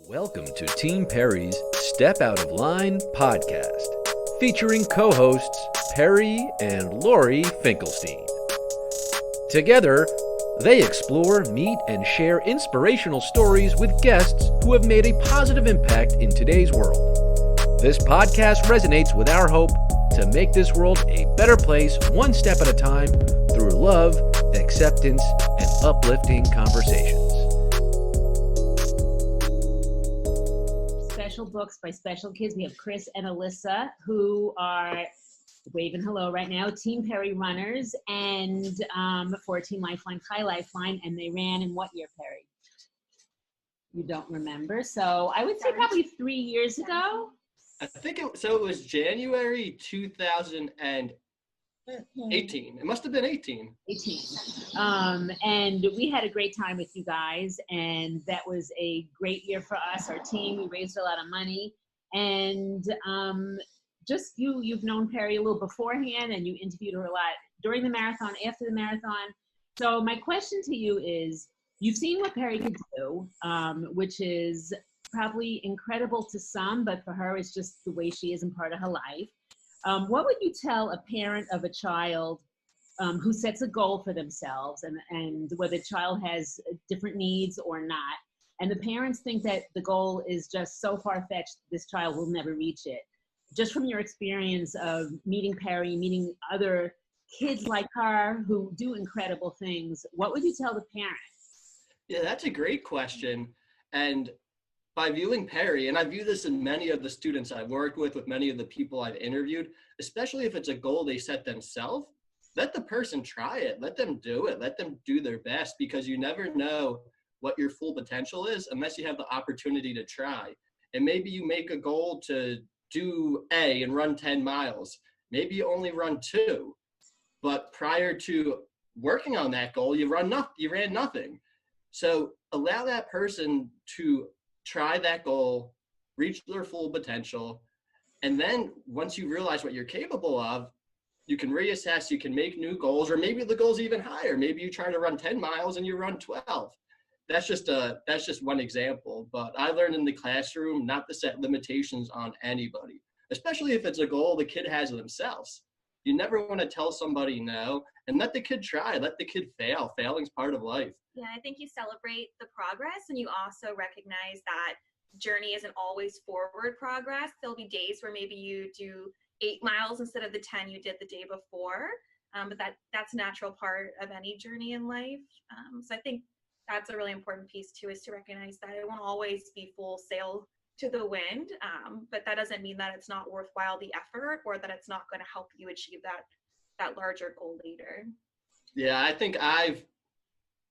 Welcome to Team Peri's Step Out of Line podcast, featuring co-hosts Peri and Lori Finkelstein. Together, they explore, meet, and share inspirational stories with guests who have made a positive impact in today's world. This podcast resonates with our hope to make this world a better place one step at a time through love, acceptance, and uplifting conversations. Special books by special kids. We have Chris and Alyssa, who are waving hello right now, Team Peri runners, and for Team Lifeline, High Lifeline, and they ran in what year, Peri? You don't remember? So I would say probably 3 years ago. I think it was January 2018. It must have been 18. 18. And we had a great time with you guys, and that was a great year for us, our team. We raised a lot of money, and just you've known Peri a little beforehand, and you interviewed her a lot during the marathon, after the marathon. So my question to you is, you've seen what Peri could do, which is probably incredible to some, but for her, it's just the way she is and part of her life. What would you tell a parent of a child who sets a goal for themselves, and whether the child has different needs or not, and the parents think that the goal is just so far-fetched, this child will never reach it? Just from your experience of meeting Peri, meeting other kids like her who do incredible things, what would you tell the parents? Yeah, that's a great question. And by viewing Peri, and I view this in many of the students I've worked with many of the people I've interviewed, especially if it's a goal they set themselves, let the person try it, let them do it, let them do their best, because you never know what your full potential is unless you have the opportunity to try. And maybe you make a goal to do A and run 10 miles. Maybe you only run 2, but prior to working on that goal, you ran nothing. So allow that person to try that goal, reach their full potential, and then once you realize what you're capable of, you can reassess, you can make new goals, or maybe the goal's even higher. Maybe you try to run 10 miles and you run 12. That's just one example, but I learned in the classroom not to set limitations on anybody, especially if it's a goal the kid has themselves. You never want to tell somebody no, and let the kid try, let the kid fail. Failing's part of life. Yeah, I think you celebrate the progress, and you also recognize that journey isn't always forward progress. There'll be days where maybe you do 8 miles instead of the 10 you did the day before, but that's a natural part of any journey in life. So I think that's a really important piece too, is to recognize that it won't always be full sail to the wind, but that doesn't mean that it's not worthwhile the effort, or that it's not going to help you achieve that larger goal later. Yeah, I think I've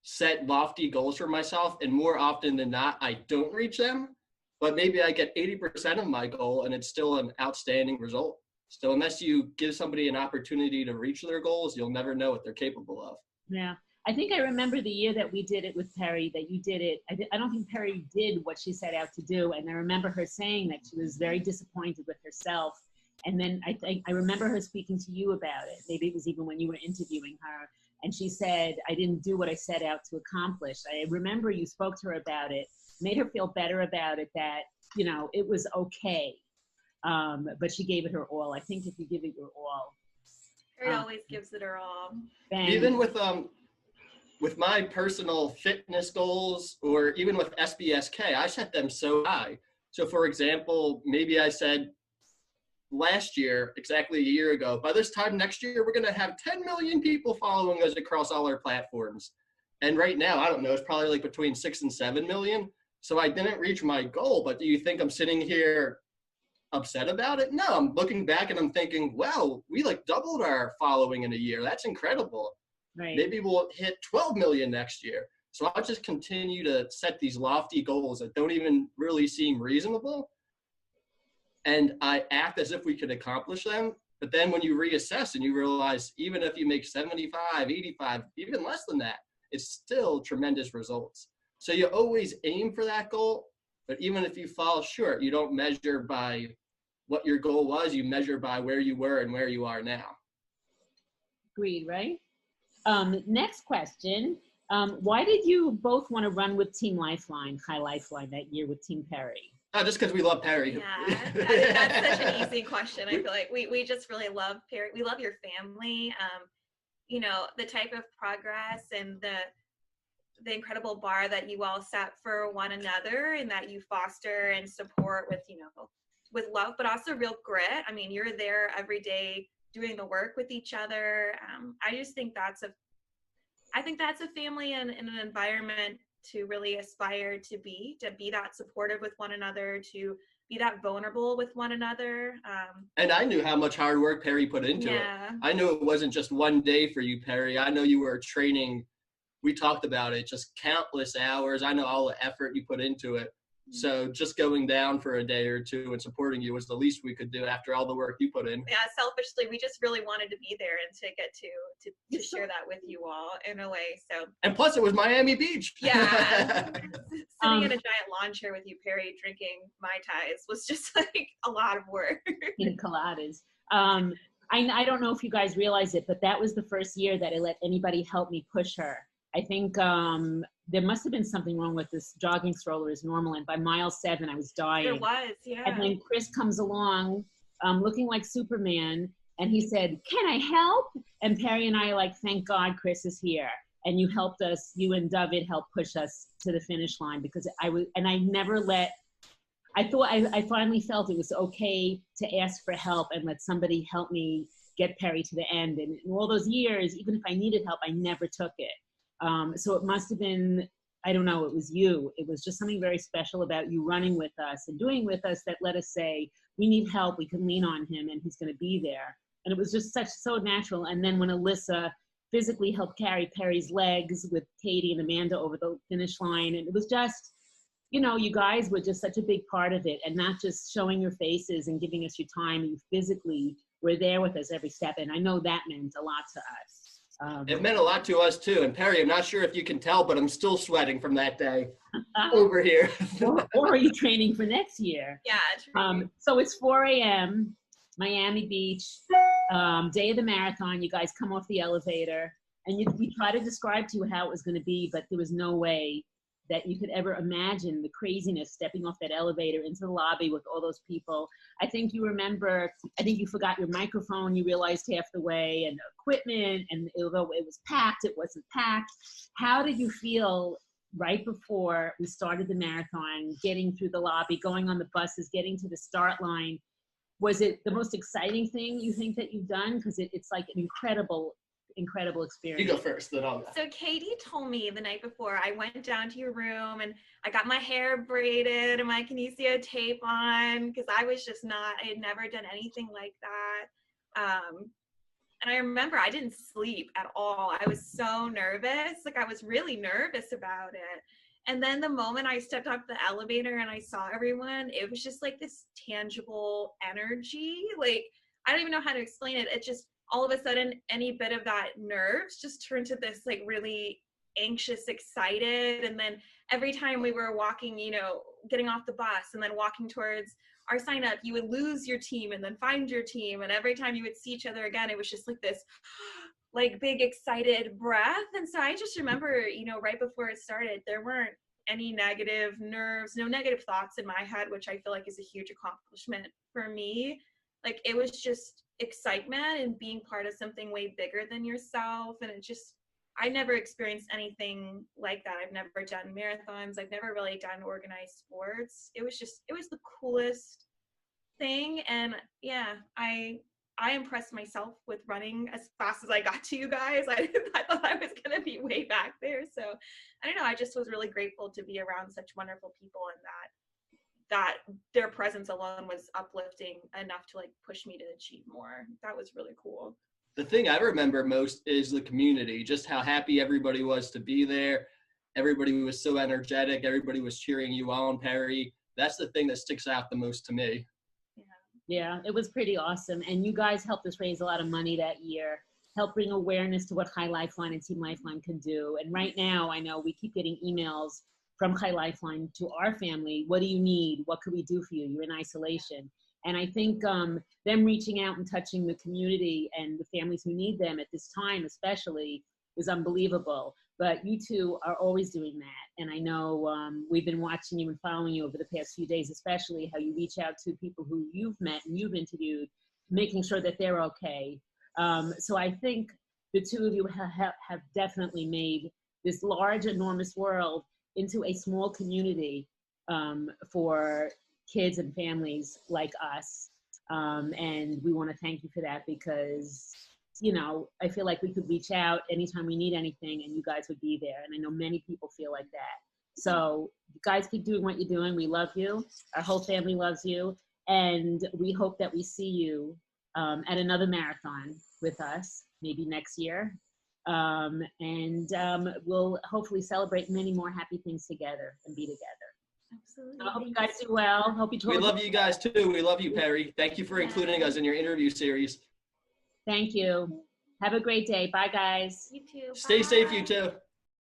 set lofty goals for myself, and more often than not, I don't reach them, but maybe I get 80% of my goal, and it's still an outstanding result. So unless you give somebody an opportunity to reach their goals, you'll never know what they're capable of. Yeah. I think I remember the year that we did it with Peri, that you did it. I don't think Peri did what she set out to do. And I remember her saying that she was very disappointed with herself. And then I remember her speaking to you about it. Maybe it was even when you were interviewing her. And she said, I didn't do what I set out to accomplish. I remember you spoke to her about it, made her feel better about it, that, you know, it was okay. But she gave it her all. I think if you give it your all. Peri always gives it her all. Even with my personal fitness goals, or even with SBSK, I set them so high. So for example, maybe I said last year, exactly a year ago, by this time next year, we're going to have 10 million people following us across all our platforms. And right now, I don't know, it's probably like between 6 and 7 million. So I didn't reach my goal, but do you think I'm sitting here upset about it? No, I'm looking back and I'm thinking, well, we like doubled our following in a year. That's incredible. Right. Maybe we'll hit 12 million next year. So I'll just continue to set these lofty goals that don't even really seem reasonable. And I act as if we could accomplish them. But then when you reassess and you realize, even if you make 75, 85, even less than that, it's still tremendous results. So you always aim for that goal. But even if you fall short, you don't measure by what your goal was. You measure by where you were and where you are now. Agreed, right? Next question. Why did you both want to run with Team Lifeline, High Lifeline that year with Team Peri? Just because we love Peri. Yeah, that's such an easy question. I feel like we just really love Peri. We love your family. You know, the type of progress and the incredible bar that you all set for one another, and that you foster and support with, you know, with love, but also real grit. I mean, you're there every day doing the work with each other. I just think that's a family and an environment to really aspire to be that supportive with one another, to be that vulnerable with one another. And I knew how much hard work Peri put into it. I knew it wasn't just one day for you, Peri. I know you were training. We talked about it, just countless hours. I know all the effort you put into it. So just going down for a day or two and supporting you was the least we could do after all the work you put in. Yeah, selfishly, we just really wanted to be there and to get to share that with you all in a way. So, and plus it was Miami Beach. Yeah. Sitting in a giant lawn chair with you, Peri, drinking Mai Tais was just like a lot of work. In coladas. I don't know if you guys realize it, but that was the first year that I let anybody help me push her. I think there must have been something wrong with this jogging stroller is normal, and by mile 7 I was dying. There was, yeah. And then Chris comes along looking like Superman, and he said, "Can I help?" And Peri and I are like, "Thank God Chris is here." And you helped us, you and David helped push us to the finish line, because I finally felt it was okay to ask for help and let somebody help me get Peri to the end. And in all those years, even if I needed help, I never took it. So it must have been, I don't know, it was you. It was just something very special about you running with us and doing with us that let us say, we need help, we can lean on him, and he's going to be there. And it was just so natural. And then when Alyssa physically helped carry Peri's legs with Katie and Amanda over the finish line, and it was just, you know, you guys were just such a big part of it, and not just showing your faces and giving us your time. You physically were there with us every step, and I know that meant a lot to us. It meant a lot to us too. And Peri, I'm not sure if you can tell, but I'm still sweating from that day over here. or are you training for next year? Yeah. True. So it's 4 a.m., Miami Beach, day of the marathon. You guys come off the elevator, and we try to describe to you how it was going to be, but there was no way that you could ever imagine the craziness stepping off that elevator into the lobby with all those people. I think you forgot your microphone, you realized half the way, and equipment, and although it was packed, it wasn't packed. How did you feel right before we started the marathon, getting through the lobby, going on the buses, getting to the start line? Was it the most exciting thing you think that you've done? Because it's like an incredible experience. You go first, then I'll go. So Katie told me the night before, I went down to your room and I got my hair braided and my kinesio tape on, because I had never done anything like that. And I remember I didn't sleep at all. I was so nervous. Like, I was really nervous about it. And then the moment I stepped off the elevator and I saw everyone, it was just like this tangible energy. Like, I don't even know how to explain it. It just, all of a sudden, any bit of that nerves just turned to this like really anxious, excited. And then every time we were walking, you know, getting off the bus and then walking towards our sign up, you would lose your team and then find your team. And every time you would see each other again, it was just like this like big excited breath. And so I just remember, you know, right before it started, there weren't any negative nerves, no negative thoughts in my head, which I feel like is a huge accomplishment for me. Like, it was just excitement and being part of something way bigger than yourself. And it just, I never experienced anything like that. I've never done marathons. I've never really done organized sports. It was the coolest thing. And yeah, I impressed myself with running as fast as I got to you guys. I thought I was going to be way back there. So I don't know. I just was really grateful to be around such wonderful people, and that their presence alone was uplifting enough to like push me to achieve more. That was really cool. The thing I remember most is the community, just how happy everybody was to be there. Everybody was so energetic. Everybody was cheering you on, Peri. That's the thing that sticks out the most to me. Yeah, it was pretty awesome. And you guys helped us raise a lot of money that year, helped bring awareness to what High Lifeline and Team Lifeline can do. And right now, I know we keep getting emails from High Lifeline to our family. What do you need? What could we do for you? You're in isolation. And I think them reaching out and touching the community and the families who need them at this time especially is unbelievable. but you two are always doing that. And I know we've been watching you and following you over the past few days, especially how you reach out to people who you've met and you've interviewed, making sure that they're okay. So I think the two of you have definitely made this large, enormous world into a small community for kids and families like us. And we want to thank you for that, because, you know, I feel like we could reach out anytime we need anything and you guys would be there. And I know many people feel like that. So you guys keep doing what you're doing. We love you. Our whole family loves you. And we hope that we see you at another marathon with us, maybe next year. We'll hopefully celebrate many more happy things together and be together. Absolutely. So I hope you guys do well. Hope you We love you guys too. We love you, Peri. Thank you for including us in your interview series. Thank you. Have a great day. Bye, guys. You too. Stay safe, Bye. you too.